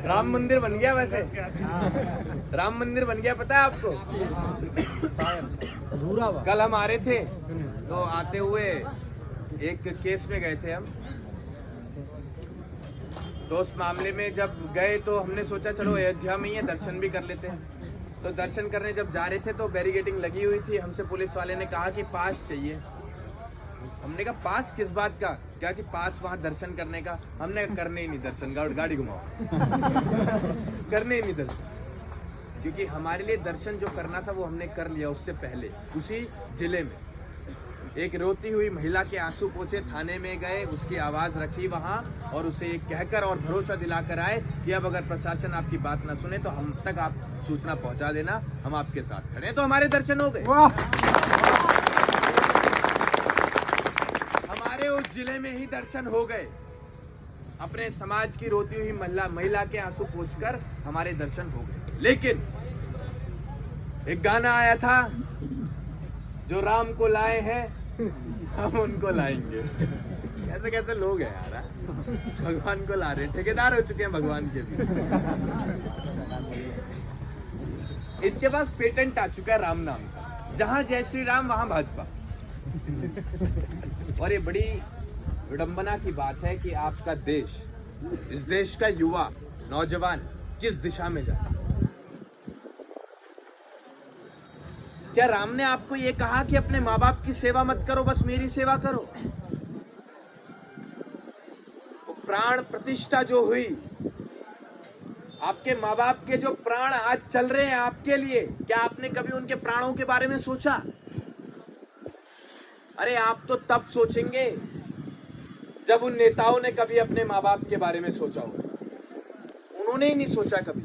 राम मंदिर बन गया वैसे। राम मंदिर बन गया, पता है आपको? कल हम आ रहे थे तो आते हुए एक केस में गए थे हम, तो उस मामले में जब गए तो हमने सोचा चलो अयोध्या में ही है, दर्शन भी कर लेते हैं। तो दर्शन करने जब जा रहे थे तो बैरिकेडिंग लगी हुई थी। हमसे पुलिस वाले ने कहा कि पास चाहिए। हमने कहा पास किस बात का? क्या कि पास वहां दर्शन करने का। हमने करने ही नहीं दर्शन, गाड़ी घुमाओ। करने ही नहीं दर्शन, क्योंकि हमारे लिए दर्शन जो करना था वो हमने कर लिया उससे पहले। उसी जिले में एक रोती हुई महिला के आंसू पोंछे थाने में गए, उसकी आवाज रखी वहां और उसे एक कहकर और भरोसा दिलाकर आए कि अब अगर प्रशासन आपकी बात ना सुने तो हम तक आप सूचना पहुंचा देना, हम आपके साथ खड़े हैं। तो हमारे दर्शन हो गए। हमारे उस जिले में ही दर्शन हो गए। अपने समाज की रोती हुई महिला के आंसू पोंछकर हमारे दर्शन हो गए। लेकिन एक गाना आया था, जो राम को लाए हैं हम उनको लाएंगे। कैसे कैसे लोग हैं यार, भगवान को ला रहे हैं, ठेकेदार हो चुके हैं भगवान के भी। इनके पास पेटेंट आ चुका है राम नाम का, जहां जय श्री राम वहां भाजपा। और ये बड़ी विडंबना की बात है कि आपका देश, इस देश का युवा नौजवान किस दिशा में जा रहा है। क्या राम ने आपको ये कहा कि अपने माँ बाप की सेवा मत करो, बस मेरी सेवा करो? वो प्राण प्रतिष्ठा जो हुई, आपके माँ बाप के जो प्राण आज चल रहे हैं आपके लिए, क्या आपने कभी उनके प्राणों के बारे में सोचा? अरे आप तो तब सोचेंगे जब उन नेताओं ने कभी अपने माँ बाप के बारे में सोचा हो। उन्होंने ही नहीं सोचा कभी,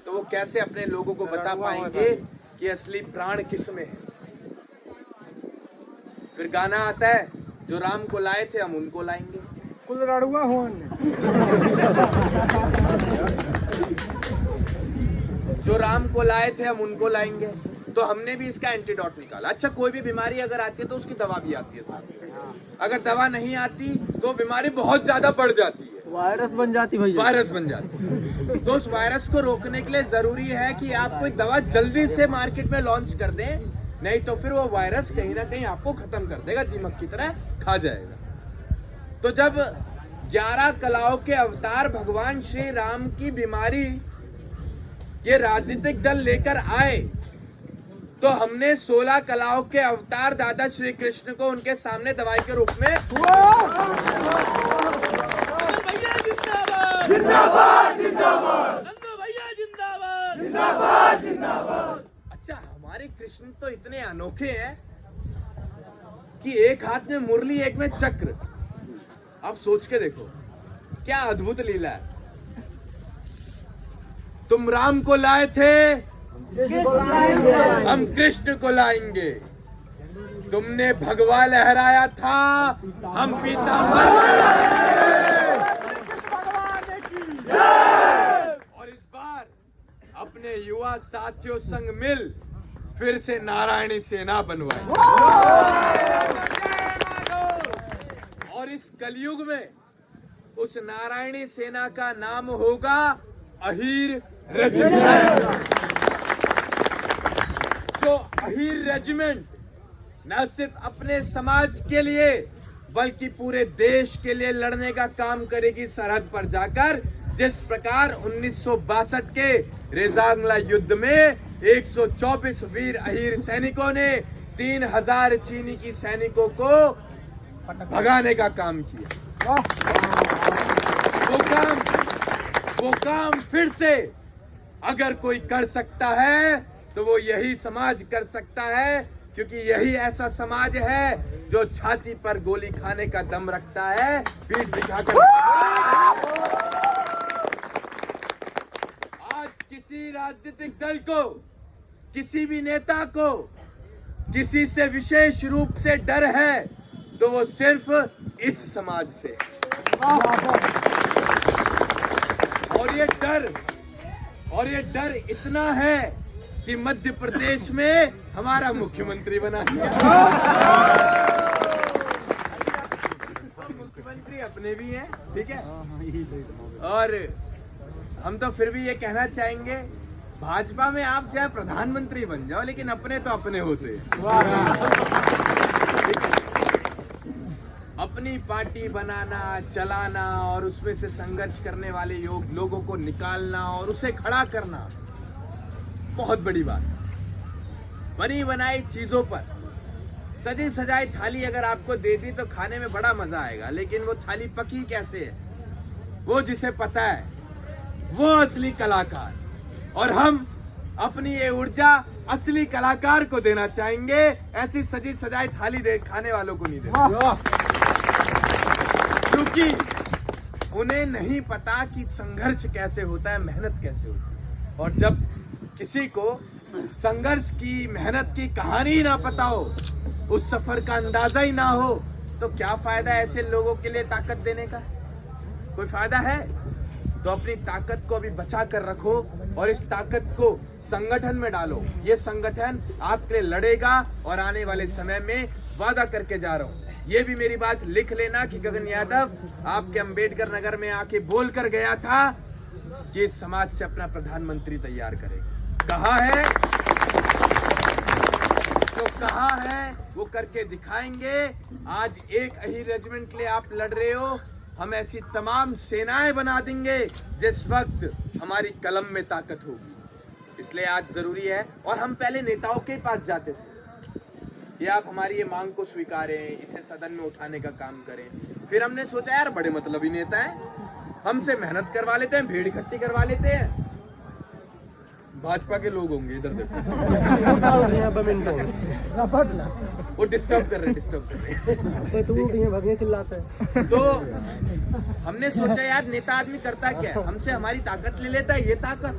तो वो कैसे अपने लोगों को बता पाएंगे कि असली प्राण किस में है? फिर गाना आता है, जो राम को लाए थे हम उनको लाएंगे। जो राम को लाए थे हम उनको लाएंगे। तो हमने भी इसका एंटीडोट निकाला। अच्छा, कोई भी बीमारी अगर आती है तो उसकी दवा भी आती है साथ। अगर दवा नहीं आती तो बीमारी बहुत ज्यादा बढ़ जाती है, वायरस बन जाती भैया, वायरस बन जाती। तो उस वायरस को रोकने के लिए जरूरी है कि आप कोई दवा जल्दी से मार्केट में लॉन्च कर दें, नहीं तो फिर वो वायरस कहीं ना कहीं आपको खत्म कर देगा, दीमक की तरह खा जाएगा। तो जब 11 कलाओं के अवतार भगवान श्री राम की बीमारी ये राजनीतिक दल लेकर आए, तो हमने 16 कलाओं के अवतार दादा श्री कृष्ण को उनके सामने दवाई के रूप में जिंदाबाद जिंदाबाद, भैया जिंदाबाद जिंदाबाद जिंदाबाद। अच्छा, हमारे कृष्ण तो इतने अनोखे हैं कि एक हाथ में मुरली, एक में चक्र। आप सोच के देखो क्या अद्भुत लीला है। तुम राम को लाए थे, हम कृष्ण को लाएंगे। तुमने भगवा लहराया था, हम पीतांबर और इस बार अपने युवा साथियों संग मिल फिर से नारायणी सेना बनवाई। और इस कलयुग में उस नारायणी सेना का नाम होगा अहीर रेजिमेंट। तो अहीर रेजिमेंट न सिर्फ अपने समाज के लिए बल्कि पूरे देश के लिए लड़ने का काम करेगी सरहद पर जाकर। जिस प्रकार 1962 के रेजांगला युद्ध में 124 वीर अहीर सैनिकों ने 3000 चीनी की सैनिकों को भगाने का काम किया, वो काम फिर से अगर कोई कर सकता है तो वो यही समाज कर सकता है, क्योंकि यही ऐसा समाज है जो छाती पर गोली खाने का दम रखता है, पीठ दिखाकर। आज किसी राजनीतिक दल को, किसी भी नेता को किसी से विशेष रूप से डर है तो वो सिर्फ इस समाज से। और ये डर इतना है कि मध्य प्रदेश में हमारा मुख्यमंत्री बना दिया। मुख्यमंत्री अब अपने भी हैं, ठीक है। और हम तो फिर भी ये कहना चाहेंगे, भाजपा में आप चाहे प्रधानमंत्री बन जाओ, लेकिन अपने तो अपने होते हैं। अपनी पार्टी बनाना, चलाना और उसमें से संघर्ष करने वाले लोगों को निकालना और उसे खड़ा करना बहुत बड़ी बात। बनी बनाई चीजों पर सजी सजाई थाली अगर आपको दे दी तो खाने में बड़ा मजा आएगा, लेकिन वो थाली पकी कैसे है, वो जिसे पता है वो असली कलाकार। और हम अपनी ये ऊर्जा असली कलाकार को देना चाहेंगे, ऐसी सजी सजाई थाली दे खाने वालों को नहीं देना, क्योंकि उन्हें नहीं पता कि संघर्ष कैसे होता है, मेहनत कैसे होती है। और जब किसी को संघर्ष की, मेहनत की कहानी ना पता हो, उस सफर का अंदाजा ही ना हो, तो क्या फायदा ऐसे लोगों के लिए ताकत देने का? कोई फायदा है? तो अपनी ताकत को अभी बचा कर रखो और इस ताकत को संगठन में डालो। ये संगठन आपके लिए लड़ेगा और आने वाले समय में वादा करके जा रहा हूँ, ये भी मेरी बात लिख लेना कि गगन यादव आपके अंबेडकर नगर में आके बोल कर गया था कि इस समाज से अपना प्रधानमंत्री तैयार करेगा। कहा है तो कहा है, वो करके दिखाएंगे। आज एक ही रेजिमेंट के लिए आप लड़ रहे हो, हम ऐसी तमाम सेनाएं बना देंगे जिस वक्त हमारी कलम में ताकत होगी। इसलिए आज जरूरी है। और हम पहले नेताओं के पास जाते थे, ये आप हमारी ये मांग को स्वीकारें, इसे सदन में उठाने का काम करें। फिर हमने सोचा यार बड़े मतलबी नेता हैं, हमसे मेहनत करवा लेते हैं, भीड़ इकट्ठी करवा लेते हैं। भाजपा के लोग होंगे इधर देखो, वो डिस्टर्ब कर रहे चिल्लाते हैं। तो हमने सोचा यार नेता आदमी करता क्या है, हमसे हमारी ताकत ले लेता है, ये ताकत,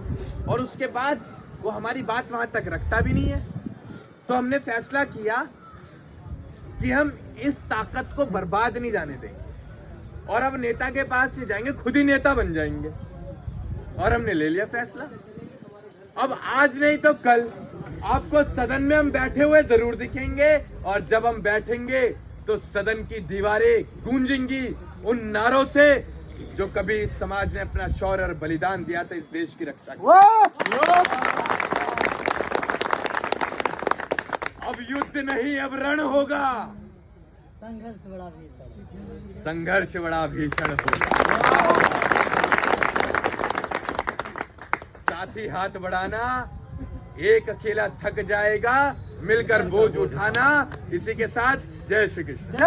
और उसके बाद वो हमारी बात वहां तक रखता भी नहीं है। तो हमने फैसला किया कि हम इस ताकत को बर्बाद नहीं जाने देंगे और अब नेता के पास नहीं जाएंगे, खुद ही नेता बन जाएंगे। और हमने ले लिया फैसला। अब आज नहीं तो कल आपको सदन में हम बैठे हुए जरूर दिखेंगे, और जब हम बैठेंगे तो सदन की दीवारें गूंजेंगी उन नारों से जो कभी इस समाज ने अपना शौर्य और बलिदान दिया था इस देश की रक्षा के लिए। अब युद्ध नहीं, अब रण होगा। संघर्ष बड़ा भीषण होगा। साथी हाथ बढ़ाना, एक अकेला थक जाएगा, मिलकर बोझ उठाना। इसी के साथ जय श्री कृष्ण।